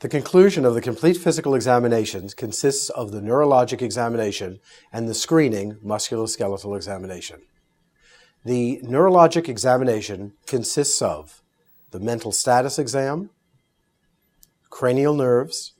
The conclusion of the complete physical examination consists of the neurologic examination and the screening musculoskeletal examination. The neurologic examination consists of the mental status exam, cranial nerves,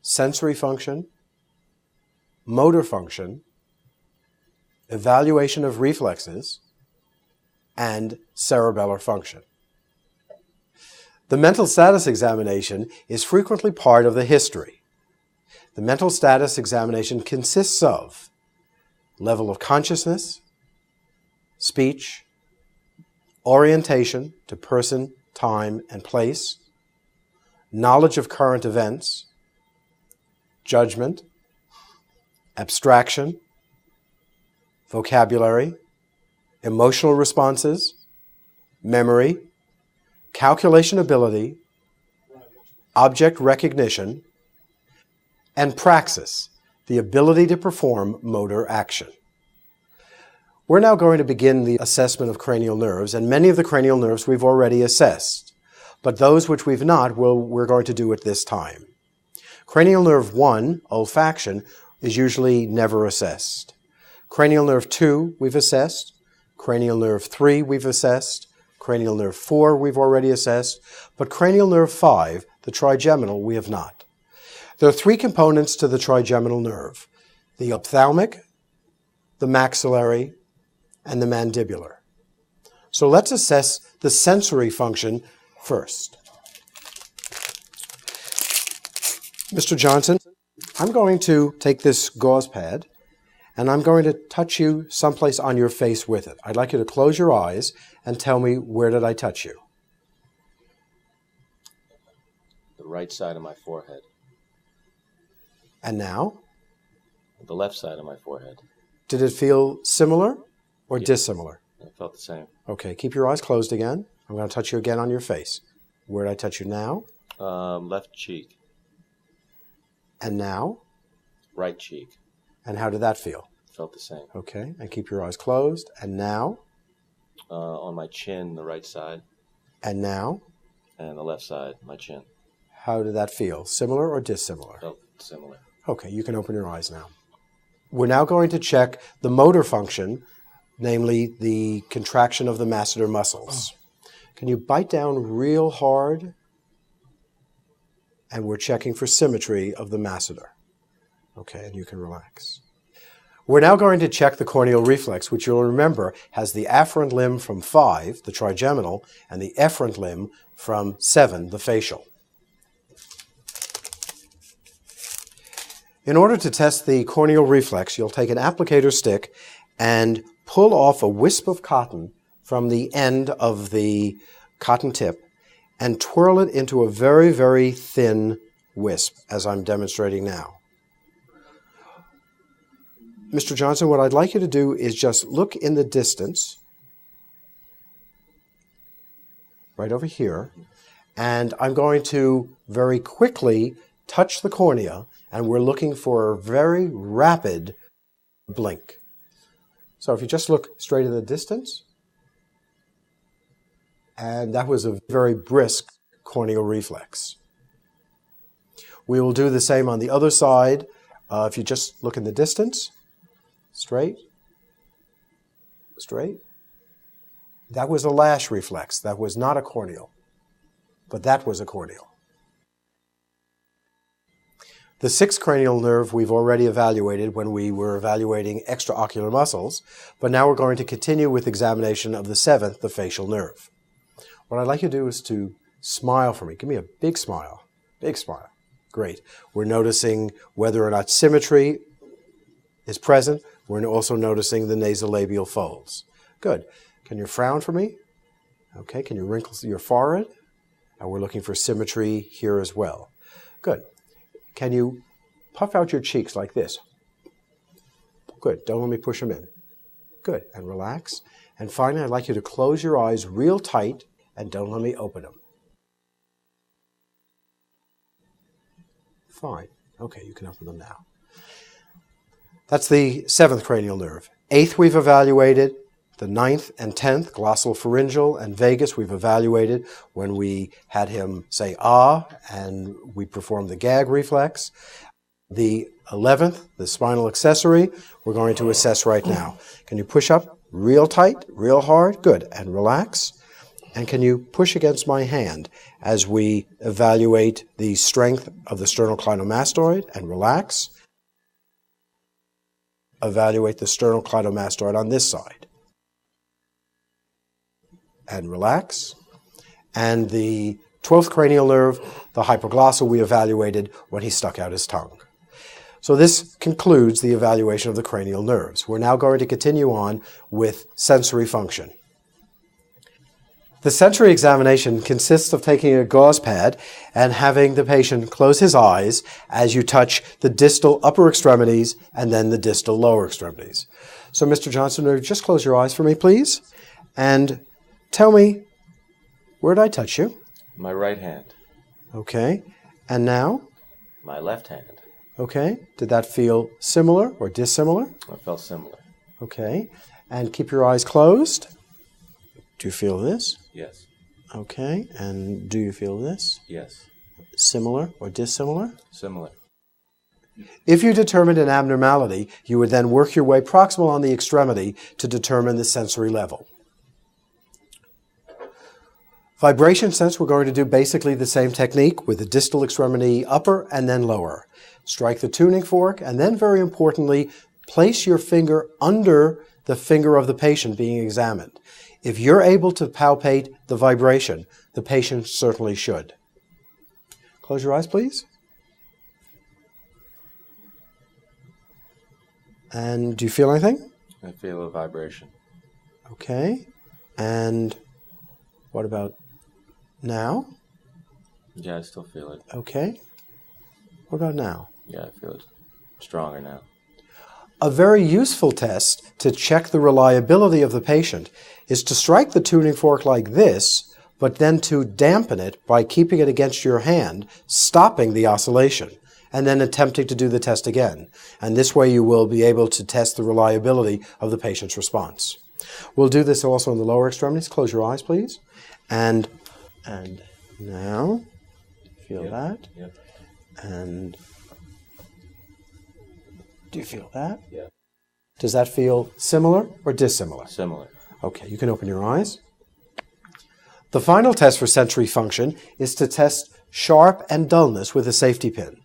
sensory function, motor function, evaluation of reflexes, and cerebellar function. The mental status examination is frequently part of the history. The mental status examination consists of level of consciousness, speech, orientation to person, time, and place, knowledge of current events, judgment, abstraction, vocabulary, emotional responses, memory, calculation ability, object recognition, and praxis, the ability to perform motor action. We're now going to begin the assessment of cranial nerves, and many of the cranial nerves we've already assessed, but those which we've not, we're going to do at this time. Cranial nerve 1, olfaction, is usually never assessed. Cranial nerve 2, we've assessed. Cranial nerve 3, we've assessed. Cranial nerve 4, we've already assessed. But cranial nerve 5, the trigeminal, we have not. There are three components to the trigeminal nerve: the ophthalmic, the maxillary, and the mandibular. So let's assess the sensory function first. Mr. Johnson, I'm going to take this gauze pad and I'm going to touch you someplace on your face with it. I'd like you to close your eyes and tell me, where did I touch you? The right side of my forehead. And now? The left side of my forehead. Did it feel similar or dissimilar? It felt the same. Okay, keep your eyes closed again. I'm going to touch you again on your face. Where did I touch you now? Left cheek. And now? Right cheek. And how did that feel? Felt the same. Okay, and keep your eyes closed. And now? On my chin, the right side. And now? And the left side, my chin. How did that feel? Similar or dissimilar? Felt similar. Okay, you can open your eyes now. We're now going to check the motor function, namely the contraction of the masseter muscles. Can you bite down real hard? And we're checking for symmetry of the masseter. Okay, and you can relax. We're now going to check the corneal reflex, which you'll remember has the afferent limb from 5, the trigeminal, and the efferent limb from 7, the facial. In order to test the corneal reflex, you'll take an applicator stick and pull off a wisp of cotton from the end of the cotton tip and twirl it into a very, very thin wisp, as I'm demonstrating now. Mr. Johnson, what I'd like you to do is just look in the distance, right over here, and I'm going to very quickly touch the cornea, and we're looking for a very rapid blink. So if you just look straight in the distance, and that was a very brisk corneal reflex. We will do the same on the other side. If you just look in the distance, straight, straight. That was a lash reflex. That was not a corneal, but that was a corneal. The sixth cranial nerve we've already evaluated when we were evaluating extraocular muscles, but now we're going to continue with examination of the seventh, the facial nerve. What I'd like you to do is to smile for me. Give me a big smile. Big smile. Great. We're noticing whether or not symmetry is present. We're also noticing the nasolabial folds. Good. Can you frown for me? Okay. Can you wrinkle your forehead? And we're looking for symmetry here as well. Good. Can you puff out your cheeks like this? Good. Don't let me push them in. Good. And relax. And finally, I'd like you to close your eyes real tight and don't let me open them. Fine. Okay, you can open them now. That's the seventh cranial nerve. Eighth we've evaluated. The 9th and 10th, glossopharyngeal and vagus, we've evaluated when we had him say ah, and we performed the gag reflex. The 11th, the spinal accessory, we're going to assess right now. Can you push up real tight, real hard? Good. And relax. And can you push against my hand as we evaluate the strength of the sternocleidomastoid and relax? Evaluate the sternocleidomastoid on this side. And relax. And the 12th cranial nerve, the hypoglossal, we evaluated when he stuck out his tongue. So this concludes the evaluation of the cranial nerves. We're now going to continue on with sensory function. The sensory examination consists of taking a gauze pad and having the patient close his eyes as you touch the distal upper extremities and then the distal lower extremities. So Mr. Johnson, would you just close your eyes for me, please? And tell me, where did I touch you? My right hand. Okay. And now? My left hand. Okay. Did that feel similar or dissimilar? It felt similar. Okay. And keep your eyes closed. Do you feel this? Yes. Okay. And do you feel this? Yes. Similar or dissimilar? Similar. If you determined an abnormality, you would then work your way proximal on the extremity to determine the sensory level. Vibration sense, we're going to do basically the same technique with the distal extremity upper and then lower. Strike the tuning fork and then, very importantly, place your finger under the finger of the patient being examined. If you're able to palpate the vibration, the patient certainly should. Close your eyes, please. And do you feel anything? I feel a vibration. Okay. And what about now? Yeah, I still feel it. Okay. What about now? Yeah, I feel it stronger now. A very useful test to check the reliability of the patient is to strike the tuning fork like this, but then to dampen it by keeping it against your hand, stopping the oscillation, and then attempting to do the test again. And this way you will be able to test the reliability of the patient's response. We'll do this also in the lower extremities. Close your eyes, please. And now, feel that? Yep. And do you feel that? Yeah. Does that feel similar or dissimilar? Similar. Okay, you can open your eyes. The final test for sensory function is to test sharp and dullness with a safety pin.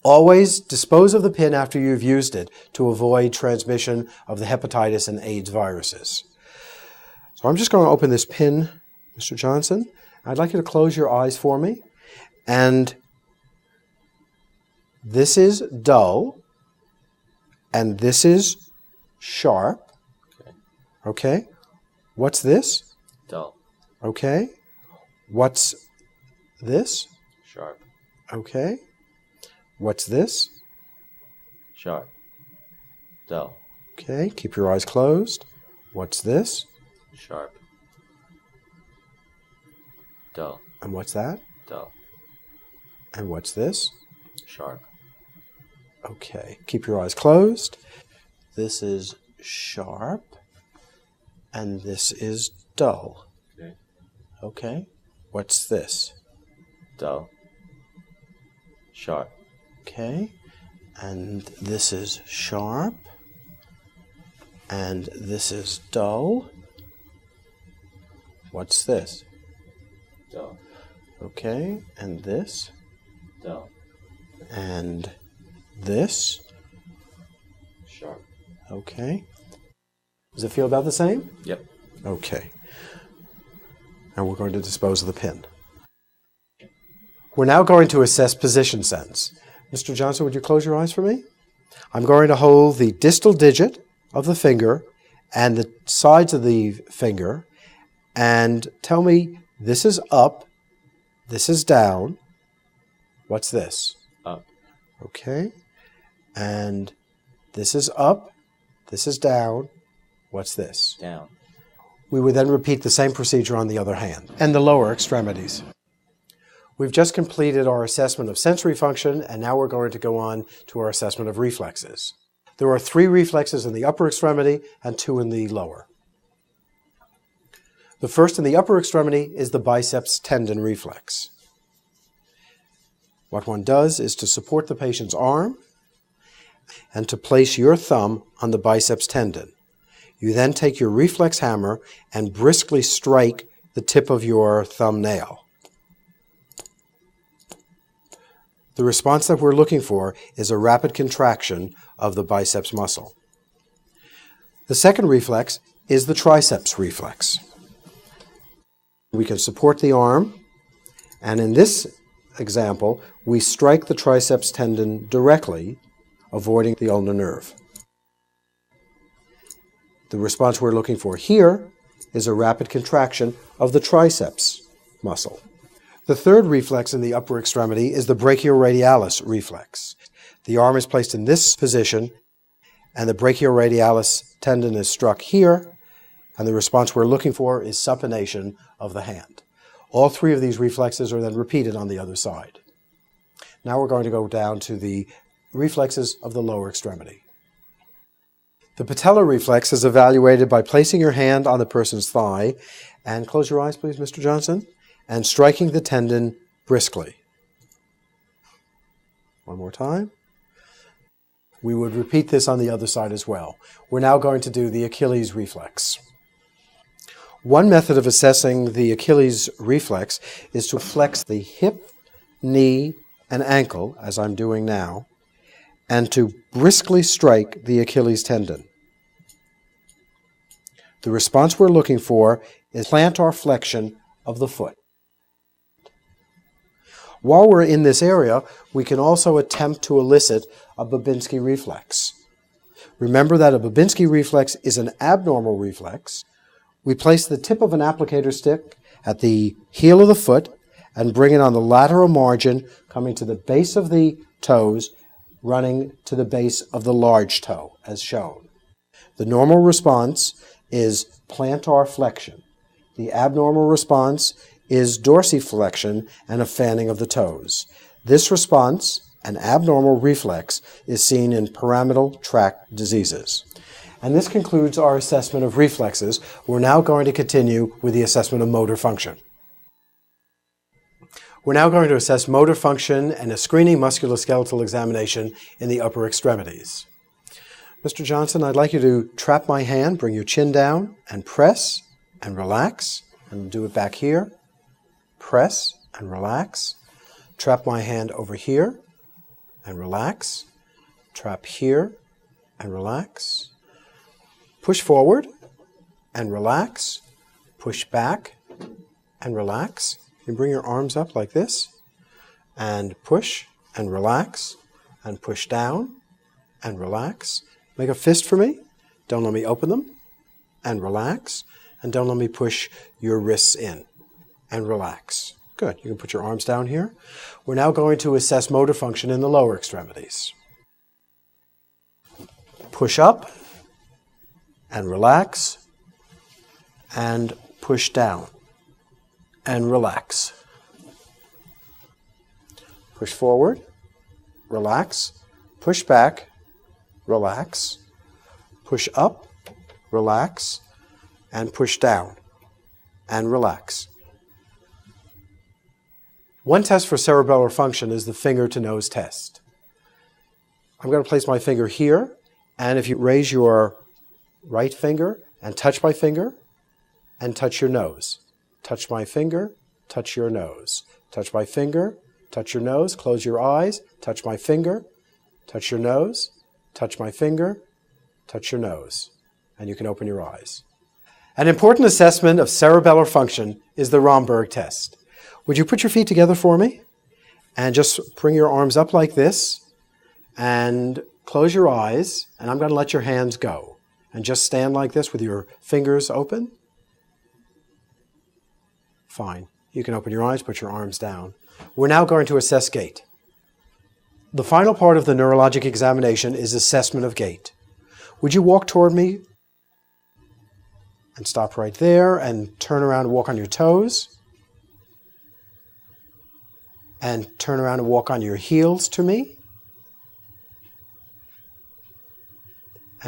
Always dispose of the pin after you've used it to avoid transmission of the hepatitis and AIDS viruses. So I'm just going to open this pin, Mr. Johnson. I'd like you to close your eyes for me. And this is dull, and this is sharp. Okay. Okay. What's this? Dull. Okay. What's this? Sharp. Okay. What's this? Sharp. Dull. Okay. Keep your eyes closed. What's this? Sharp. Dull. And what's that? Dull. And what's this? Sharp. Okay. Keep your eyes closed. This is sharp. And this is dull. Okay. Okay. What's this? Dull. Sharp. Okay. And this is sharp. And this is dull. What's this? Dull. Okay. And this. Dull. And this. Sharp. Okay. Does it feel about the same? Yep. Okay. And we're going to dispose of the pin. We're now going to assess position sense. Mr. Johnson, would you close your eyes for me? I'm going to hold the distal digit of the finger and the sides of the finger and tell me this is up, this is down. What's this? Up. Okay. And this is up, this is down. What's this? Down. We would then repeat the same procedure on the other hand and the lower extremities. We've just completed our assessment of sensory function, and now we're going to go on to our assessment of reflexes. There are 3 reflexes in the upper extremity and 2 in the lower. The first in the upper extremity is the biceps tendon reflex. What one does is to support the patient's arm and to place your thumb on the biceps tendon. You then take your reflex hammer and briskly strike the tip of your thumbnail. The response that we're looking for is a rapid contraction of the biceps muscle. The second reflex is the triceps reflex. We can support the arm, and in this example, we strike the triceps tendon directly, avoiding the ulnar nerve. The response we're looking for here is a rapid contraction of the triceps muscle. The third reflex in the upper extremity is the brachioradialis reflex. The arm is placed in this position, and the brachioradialis tendon is struck here, and the response we're looking for is supination of the hand. All three of these reflexes are then repeated on the other side. Now we're going to go down to the reflexes of the lower extremity. The patellar reflex is evaluated by placing your hand on the person's thigh, and close your eyes please, Mr. Johnson, and striking the tendon briskly. One more time. We would repeat this on the other side as well. We're now going to do the Achilles reflex. One method of assessing the Achilles reflex is to flex the hip, knee, and ankle, as I'm doing now, and to briskly strike the Achilles tendon. The response we're looking for is plantar flexion of the foot. While we're in this area, we can also attempt to elicit a Babinski reflex. Remember that a Babinski reflex is an abnormal reflex. We place the tip of an applicator stick at the heel of the foot and bring it on the lateral margin, coming to the base of the toes, running to the base of the large toe, as shown. The normal response is plantar flexion. The abnormal response is dorsiflexion and a fanning of the toes. This response, an abnormal reflex, is seen in pyramidal tract diseases. And this concludes our assessment of reflexes. We're now going to continue with the assessment of motor function. We're now going to assess motor function and a screening musculoskeletal examination in the upper extremities. Mr. Johnson, I'd like you to trap my hand, bring your chin down, and press and relax. And do it back here. Press and relax. Trap my hand over here and relax. Trap here and relax. Push forward and relax. Push back and relax. You bring your arms up like this and push and relax and push down and relax. Make a fist for me. Don't let me open them. And relax. And don't let me push your wrists in. And relax. Good. You can put your arms down here. We're now going to assess motor function in the lower extremities. Push up and relax and push down and relax. Push forward, relax, push back, relax, push up, relax, and push down and relax. One test for cerebellar function is the finger-to-nose test. I'm going to place my finger here, and if you raise your right finger and touch my finger and touch your nose. Touch my finger, touch your nose. Touch my finger, touch your nose, close your eyes, touch my finger, touch your nose, touch my finger, touch your nose, and you can open your eyes. An important assessment of cerebellar function is the Romberg test. Would you put your feet together for me? And just bring your arms up like this and close your eyes, and I'm going to let your hands go. And just stand like this with your fingers open. Fine. You can open your eyes, put your arms down. We're now going to assess gait. The final part of the neurologic examination is assessment of gait. Would you walk toward me? And stop right there and turn around and walk on your toes. And turn around and walk on your heels to me.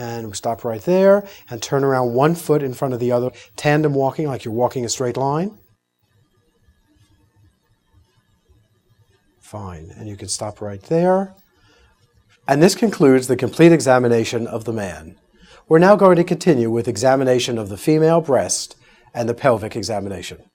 And we stop right there and turn around one foot in front of the other. Tandem walking, like you're walking a straight line. Fine. And you can stop right there. And this concludes the complete examination of the man. We're now going to continue with examination of the female breast and the pelvic examination.